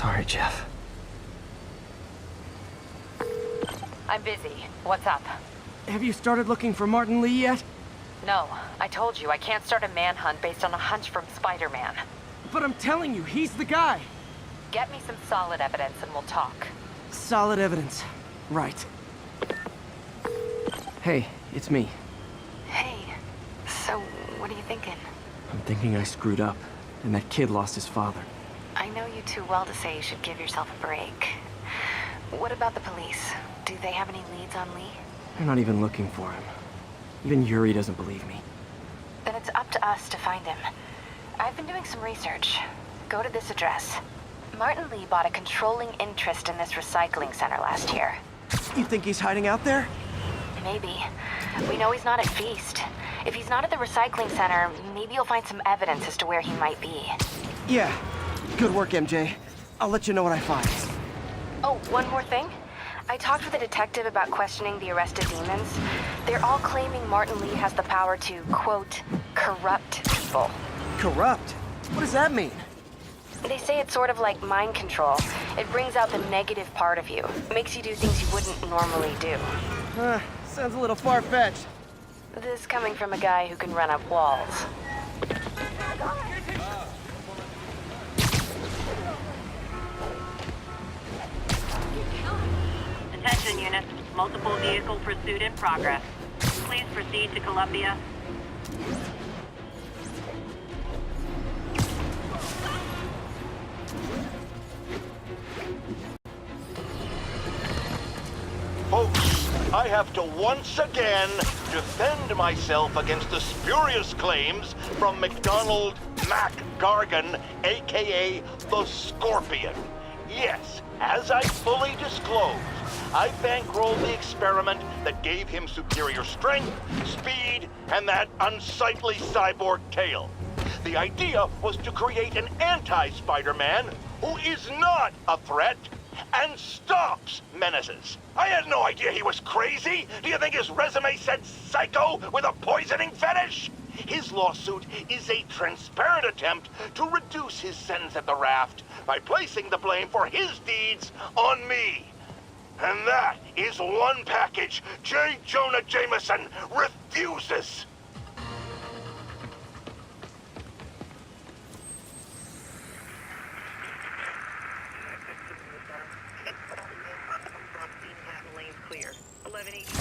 Sorry, Jeff. I'm busy. What's up? Have you started looking for Martin Lee yet? No, I told you I can't start a manhunt based on a hunch from Spider-Man. But I'm telling you, he's the guy. Get me some solid evidence and we'll talk. Solid evidence. Right. Hey, it's me. Hey, so what are you thinking? I'm thinking I screwed up, and that kid lost his father. I know you too well to say you should give yourself a break. What about the police? Do they have any leads on Lee? They're not even looking for him. Even Yuri doesn't believe me. Then it's up to us to find him. I've been doing some research. Go to this address. Martin Lee bought a controlling interest in this recycling center last year. You think he's hiding out there? Maybe. We know he's not at Feast. If he's not at the recycling center, maybe you'll find some evidence as to where he might be. Yeah. Good work, MJ. I'll let you know what I find. Oh, one more thing. I talked with a detective about questioning the arrested demons. They're all claiming Martin Lee has the power to, quote, corrupt people. Corrupt? What does that mean? They say it's sort of like mind control. It brings out the negative part of you. Makes you do things you wouldn't normally do. Sounds a little far-fetched. This coming from a guy who can run up walls. Attention units, multiple vehicle pursuit in progress. Please proceed to Columbia. Folks, I have to once again defend myself against the spurious claims from McDonald Mac Gargan, aka the Scorpion. Yes, as I fully disclosed, I bankrolled the experiment that gave him superior strength, speed, and that unsightly cyborg tail. The idea was to create an anti-Spider-Man who is not a threat and stops menaces. I had no idea he was crazy. Do you think his resume said psycho with a poisoning fetish? His lawsuit is a transparent attempt to reduce his sentence at the raft by placing the blame for his deeds on me. And that is one package J. Jonah Jameson refuses. Lane's clear. 11-8.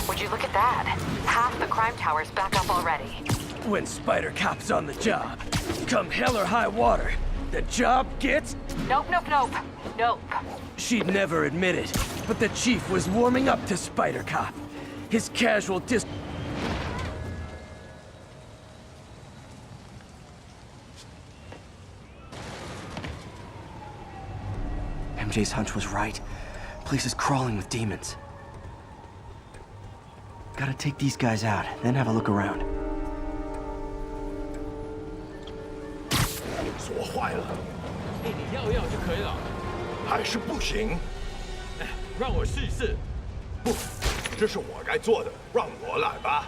Would you look at that? Half the crime tower's back up already. When Spider Cop's on the job, come hell or high water, the job gets... Nope, nope, nope. Nope. She'd never admit it, but the chief was warming up to Spider Cop. His casual MJ's hunch was right. Place is crawling with demons. Gotta take these guys out, then have a look around. 锁坏了，你要就可以了。还是不行。让我试一试。不，这是我该做的，让我来吧。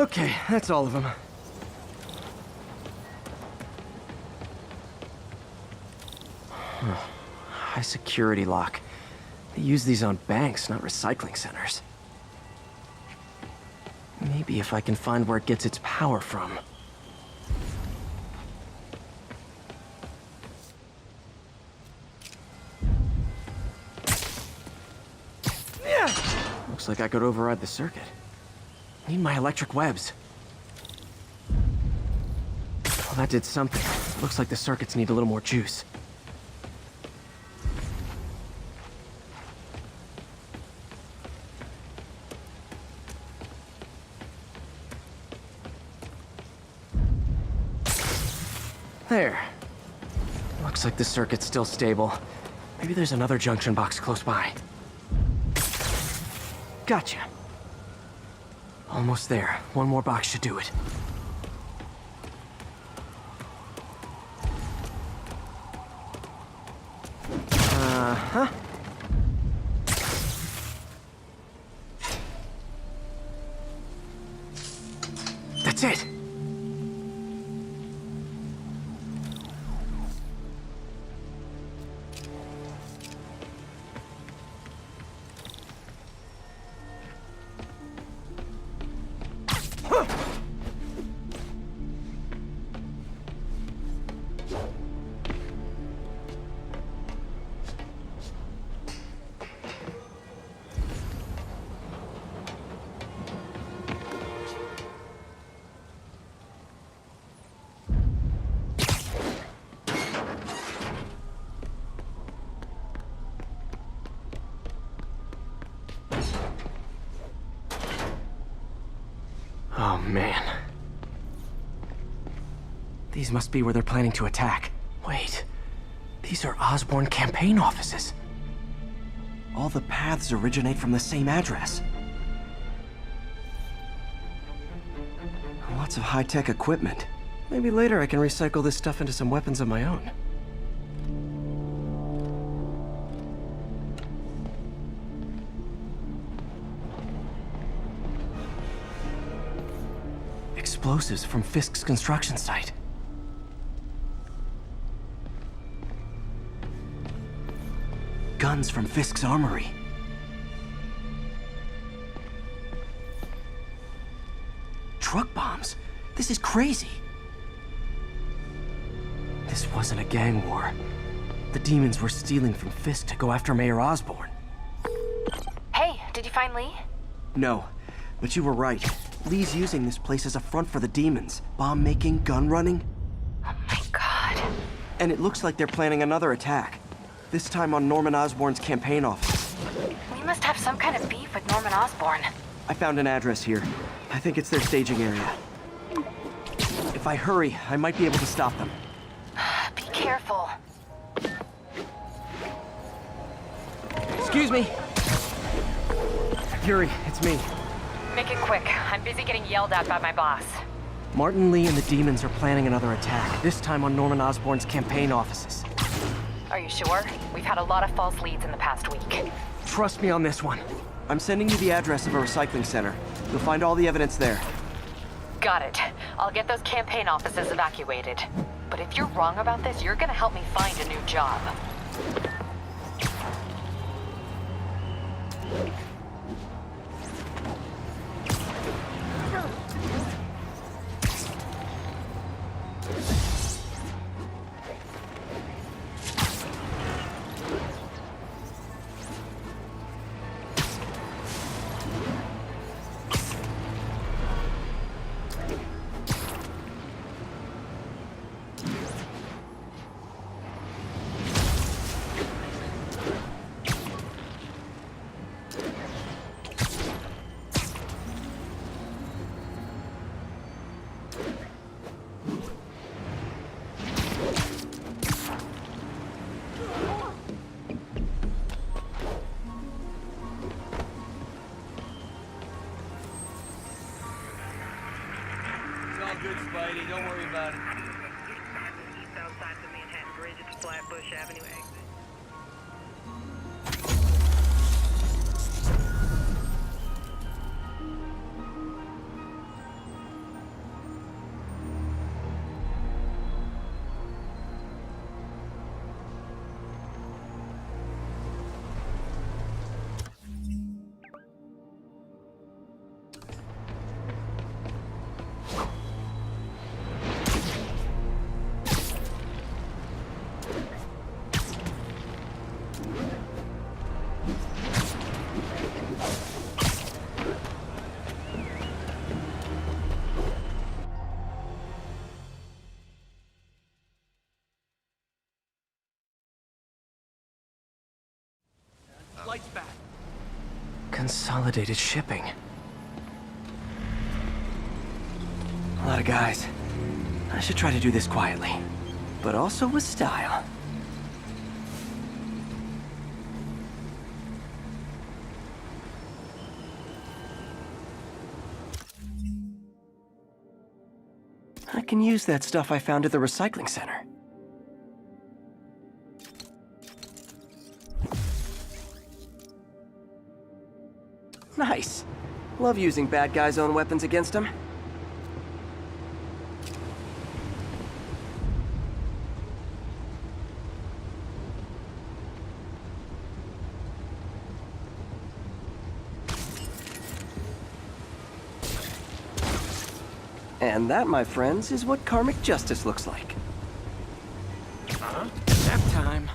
Okay, that's all of them. High security lock. They use these on banks, not recycling centers. Maybe if I can find where it gets its power from. Yeah! Looks like I could override the circuit. Need my electric webs. Well, that did something. Looks like the circuits need a little more juice. There. Looks like the circuit's still stable. Maybe there's another junction box close by. Gotcha. Almost there. One more box should do it. Uh-huh. That's it! Oh, man. These must be where they're planning to attack. Wait, these are Osborn campaign offices. All the paths originate from the same address. Lots of high-tech equipment. Maybe later I can recycle this stuff into some weapons of my own. Explosives from Fisk's construction site. Guns from Fisk's armory. Truck bombs? This is crazy. This wasn't a gang war. The demons were stealing from Fisk to go after Mayor Osborn. Hey, did you find Lee? No, but you were right. Lee's using this place as a front for the demons. Bomb making, gun running. Oh my god. And it looks like they're planning another attack. This time on Norman Osborn's campaign office. We must have some kind of beef with Norman Osborn. I found an address here. I think it's their staging area. If I hurry, I might be able to stop them. Be careful. Excuse me. Yuri, it's me. Make it quick. I'm busy getting yelled at by my boss. Martin Lee and the demons are planning another attack, this time on Norman Osborn's campaign offices. Are you sure? We've had a lot of false leads in the past week. Trust me on this one. I'm sending you the address of a recycling center. You'll find all the evidence there. Got it. I'll get those campaign offices evacuated. But if you're wrong about this, you're gonna help me find a new job. Good, Spidey. Don't worry about it. East outside the Manhattan Bridge at the Flatbush Avenue exit. Consolidated shipping. A lot of guys. I should try to do this quietly, but also with style. I can use that stuff I found at the recycling center. Nice. Love using bad guys' own weapons against them. And that, my friends, is what karmic justice looks like. Nap time.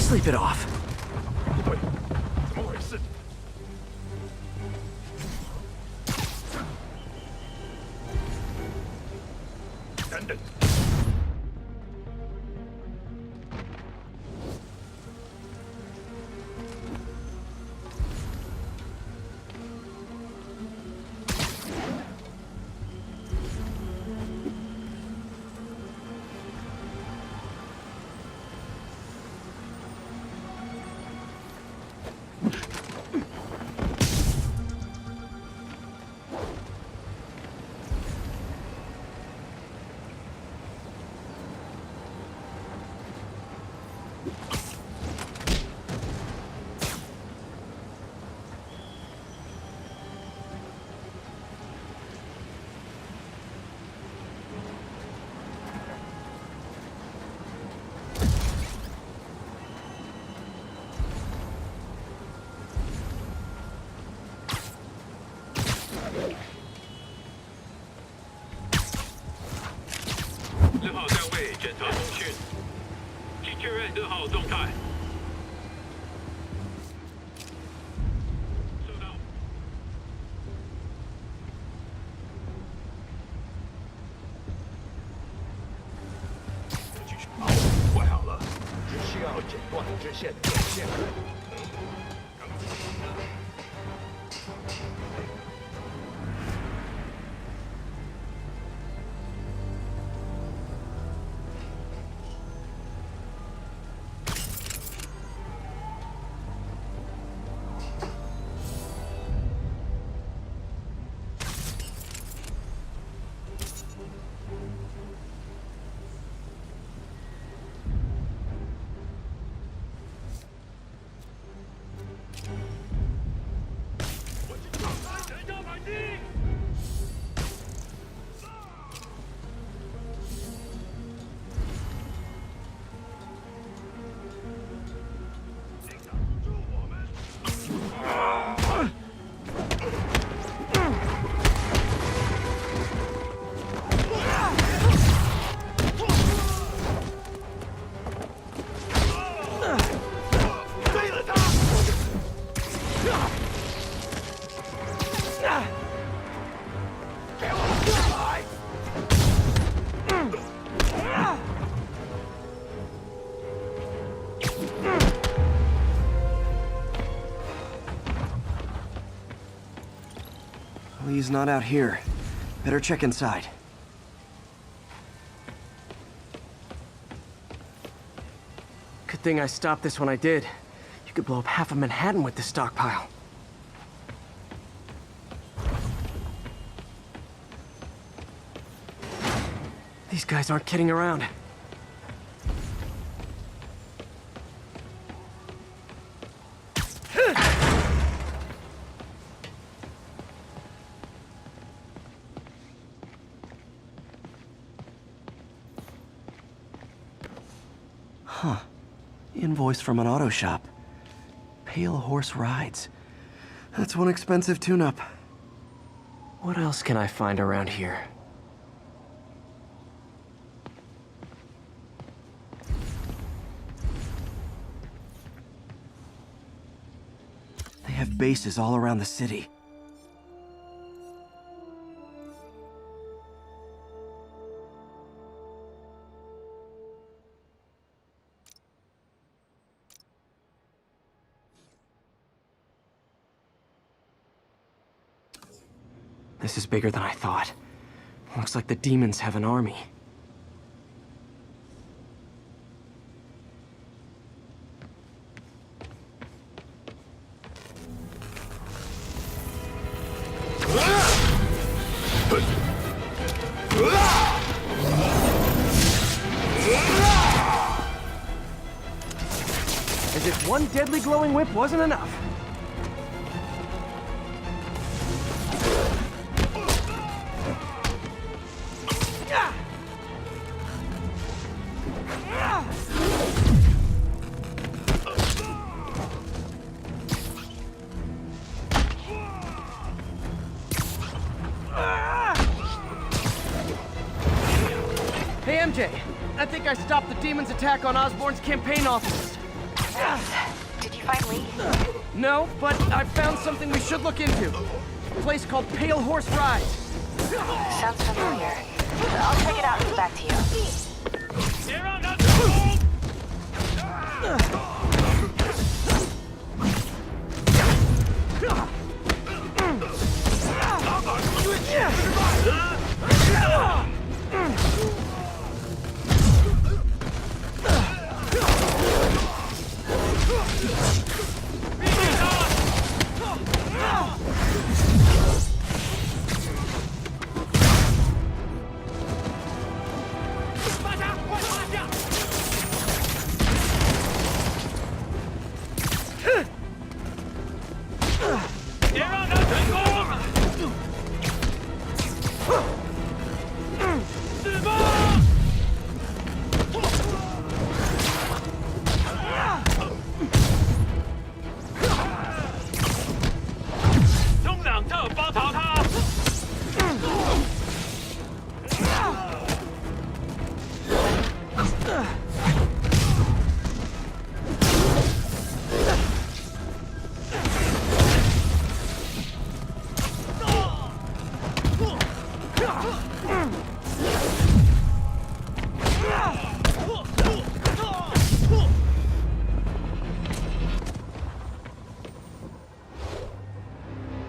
Sleep it off. 不对，怎么回事？等等，日号单位检查通讯，请确认日号动态。收到。继续跑，快好了，只需要剪断支线电线。Lee's not out here. Better check inside. Good thing I stopped this when I did. You could blow up half of Manhattan with this stockpile. These guys aren't kidding around. Huh. Invoice from an auto shop. Pale Horse Rides. That's one expensive tune-up. What else can I find around here? They have bases all around the city. This is bigger than I thought. Looks like the demons have an army. As if one deadly glowing whip wasn't enough. Hey, MJ. I think I stopped the demon's attack on Osborn's campaign offices. Did you find Lee? No, but I found something we should look into. A place called Pale Horse Rides. Sounds familiar. I'll check it out and get back to you.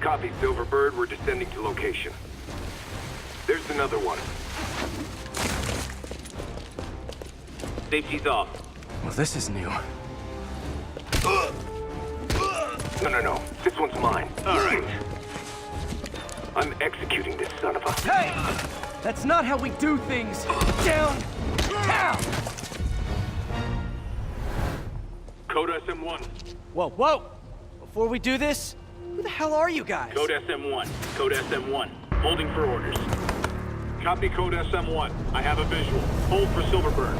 Copy, Silverbird. We're descending to location. There's another one. Safety's off. Well, this is new. No. This one's mine. All right. I'm executing this son of a... Hey! That's not how we do things! Down! Down! Code SM1. Whoa! Before we do this, who the hell are you guys? Code SM1. Code SM1. Holding for orders. Copy Code SM1. I have a visual. Hold for Silverbird.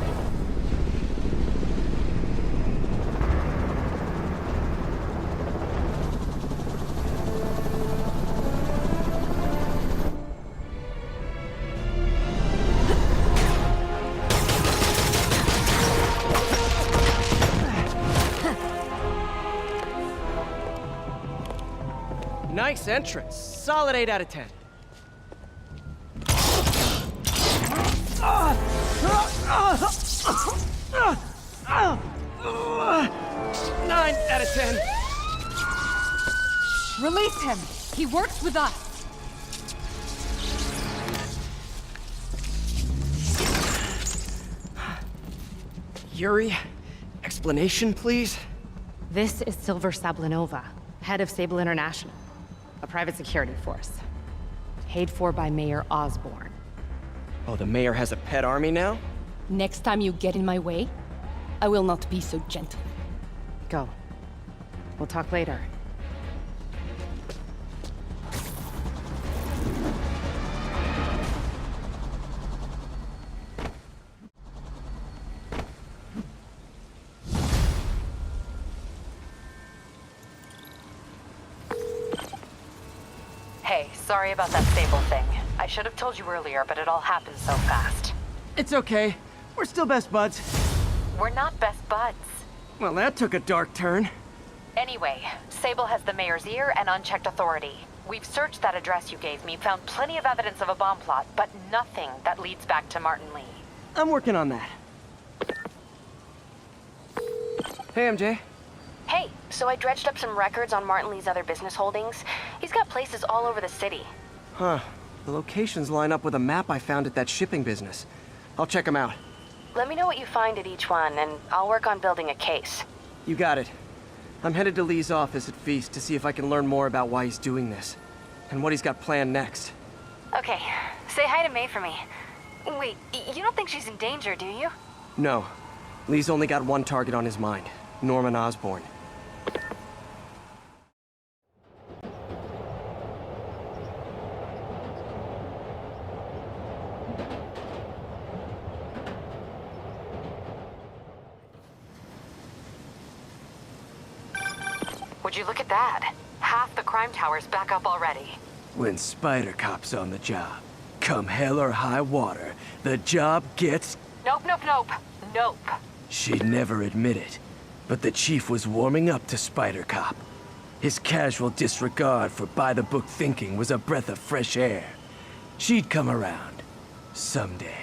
Nice entrance. Solid 8 out of 10. 9 out of 10. Release him! He works with us! Yuri, explanation, please? This is Silver Sablinova, head of Sable International, a private security force. Paid for by Mayor Osborne. Oh, the mayor has a pet army now? Next time you get in my way, I will not be so gentle. Go. We'll talk later. Hey, sorry about that Sable thing. I should have told you earlier, but it all happened so fast. It's okay. We're still best buds. We're not best buds. Well, that took a dark turn. Anyway, Sable has the mayor's ear and unchecked authority. We've searched that address you gave me, found plenty of evidence of a bomb plot, but nothing that leads back to Martin Lee. I'm working on that. Hey, MJ. Hey, so I dredged up some records on Martin Lee's other business holdings. He's got places all over the city. Huh. The locations line up with a map I found at that shipping business. I'll check them out. Let me know what you find at each one, and I'll work on building a case. You got it. I'm headed to Lee's office at Feast to see if I can learn more about why he's doing this. And what he's got planned next. Okay, say hi to May for me. Wait, you don't think she's in danger, do you? No. Lee's only got one target on his mind. Norman Osborn. Would you look at that? Half the crime tower's back up already. When Spider Cop's on the job, come hell or high water, the job gets... Nope, nope, nope. Nope. She'd never admit it, but the chief was warming up to Spider Cop. His casual disregard for by-the-book thinking was a breath of fresh air. She'd come around. Someday.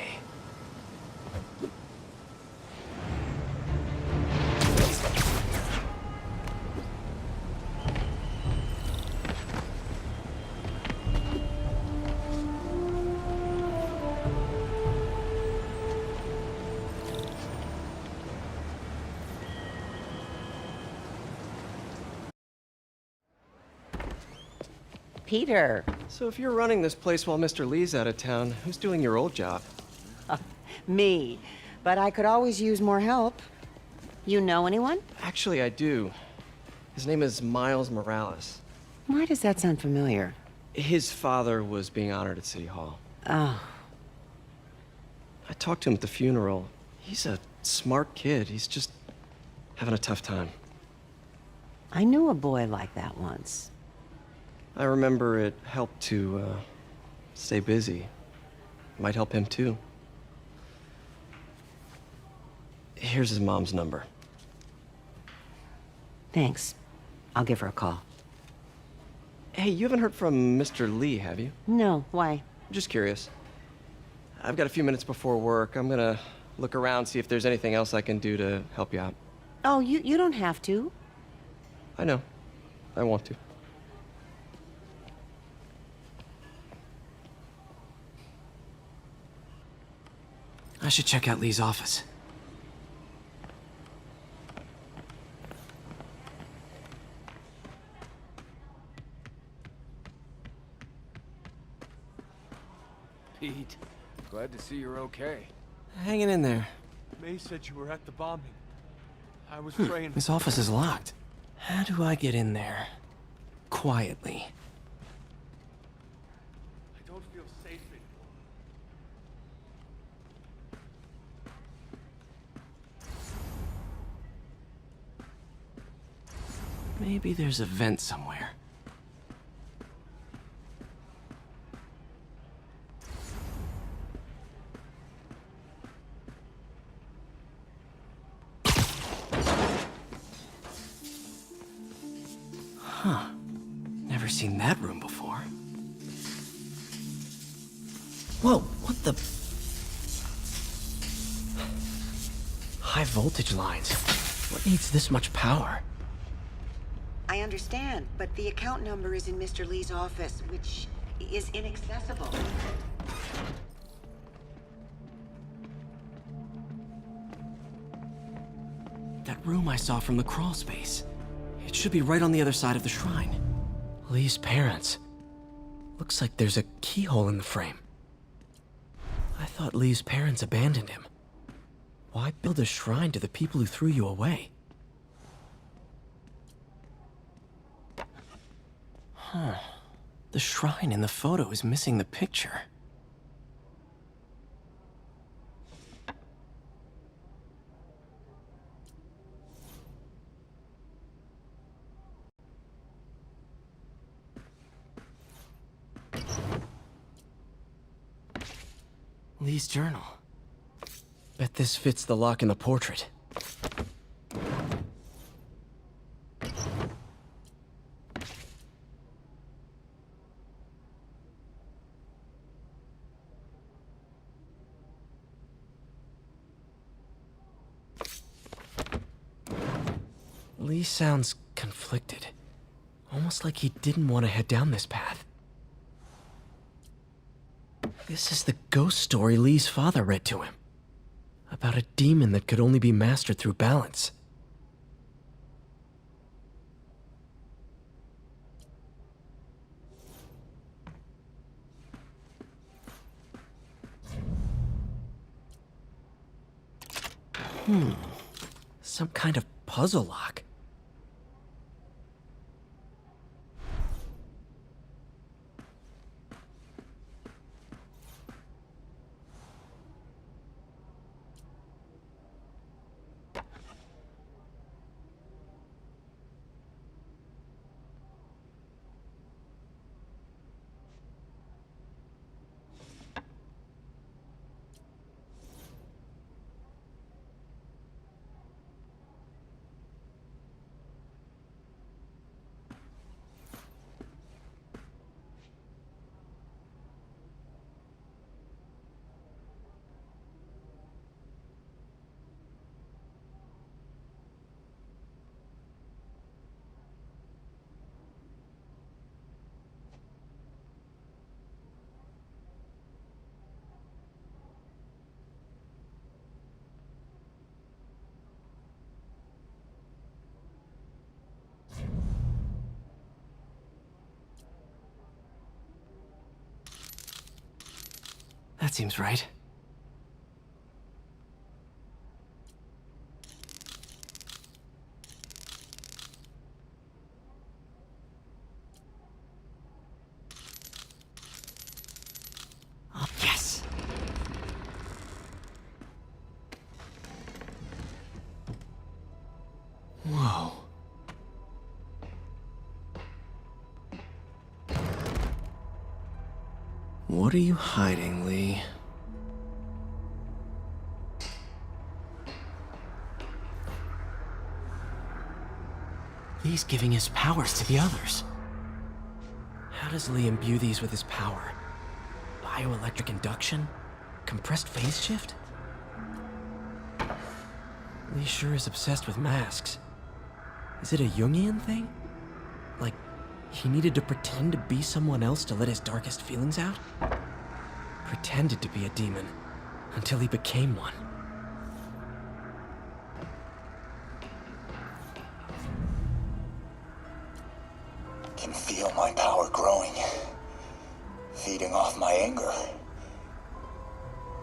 Peter. So if you're running this place while Mr. Lee's out of town, who's doing your old job? Me. But I could always use more help. You know anyone? Actually, I do. His name is Miles Morales. Why does that sound familiar? His father was being honored at City Hall. Oh. I talked to him at the funeral. He's a smart kid. He's just having a tough time. I knew a boy like that once. I remember it helped to stay busy. Might help him too. Here's his mom's number. Thanks. I'll give her a call. Hey, you haven't heard from Mr. Lee, have you? No, why? Just curious. I've got a few minutes before work. I'm gonna look around, see if there's anything else I can do to help you out. Oh, you don't have to. I know. I want to. I should check out Lee's office. Pete, glad to see you're okay. Hanging in there. May said you were at the bombing. I was praying. This office is locked. How do I get in there? Quietly. I don't feel safe anymore. Maybe there's a vent somewhere. Huh. Never seen that room before. Whoa, what the... High voltage lines. What needs this much power? I understand, but the account number is in Mr. Lee's office, which is inaccessible. That room I saw from the crawl space. It should be right on the other side of the shrine. Lee's parents. Looks like there's a keyhole in the frame. I thought Lee's parents abandoned him. Why build a shrine to the people who threw you away? Huh. The shrine in the photo is missing the picture. Lee's journal. Bet this fits the lock in the portrait. Lee sounds conflicted. Almost like he didn't want to head down this path. This is the ghost story Lee's father read to him. About a demon that could only be mastered through balance. Some kind of puzzle lock. That seems right. Oh, yes! Whoa. What are you hiding, Lee? Lee's giving his powers to the others. How does Lee imbue these with his power? Bioelectric induction? Compressed phase shift? Lee sure is obsessed with masks. Is it a Jungian thing? Like, he needed to pretend to be someone else to let his darkest feelings out? Pretended to be a demon, until he became one. Can feel my power growing, feeding off my anger.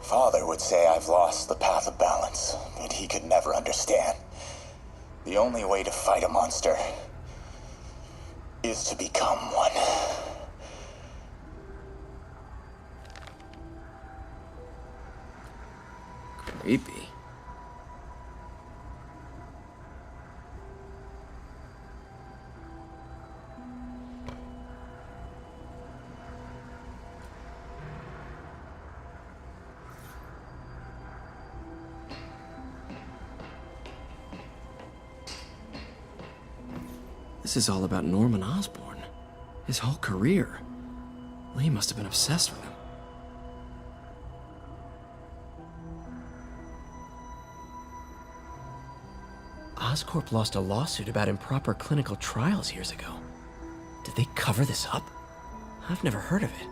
Father would say I've lost the path of balance, but he could never understand. The only way to fight a monster is to become one. Creepy. This is all about Norman Osborn. His whole career. Lee must have been obsessed with him. Oscorp lost a lawsuit about improper clinical trials years ago. Did they cover this up? I've never heard of it.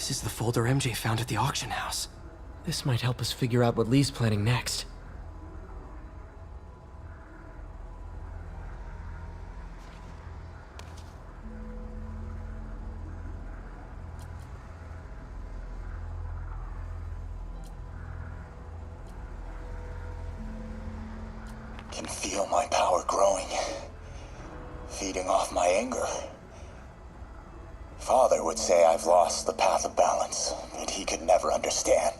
This is the folder MJ found at the auction house. This might help us figure out what Lee's planning next. Can feel my power growing, feeding off my anger. Father would say I've lost the path of balance, but he could never understand.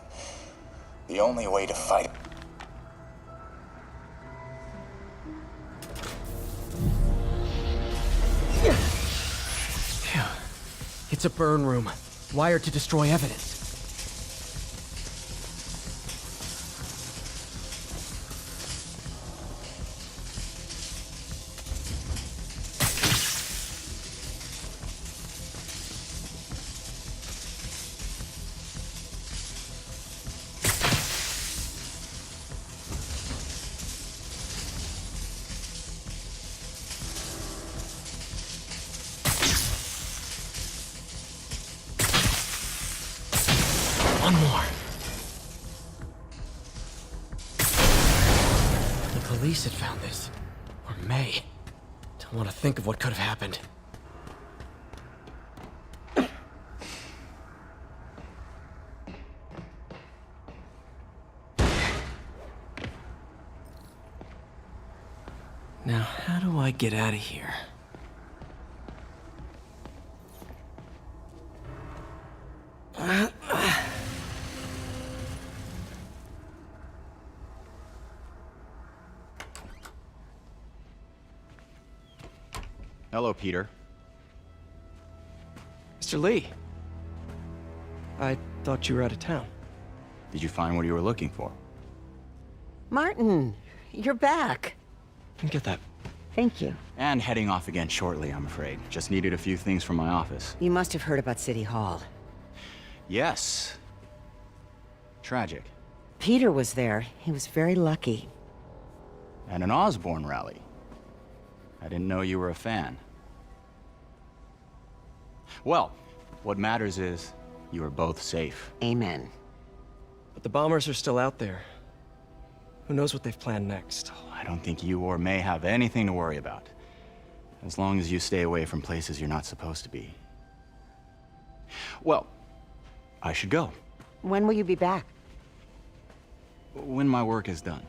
The only way to fight... Phew. It's a burn room, wired to destroy evidence. One more. The police had found this. Or May. Don't want to think of what could have happened. Now, how do I get out of here? Hello, Peter. Mr. Lee. I thought you were out of town. Did you find what you were looking for? Martin, you're back. Get that. Thank you. And heading off again shortly, I'm afraid. Just needed a few things from my office. You must have heard about City Hall. Yes. Tragic. Peter was there. He was very lucky. And an Osborn rally. I didn't know you were a fan. Well, what matters is you are both safe. Amen. But the bombers are still out there. Who knows what they've planned next? I don't think you or May have anything to worry about. As long as you stay away from places you're not supposed to be. Well, I should go. When will you be back? When my work is done.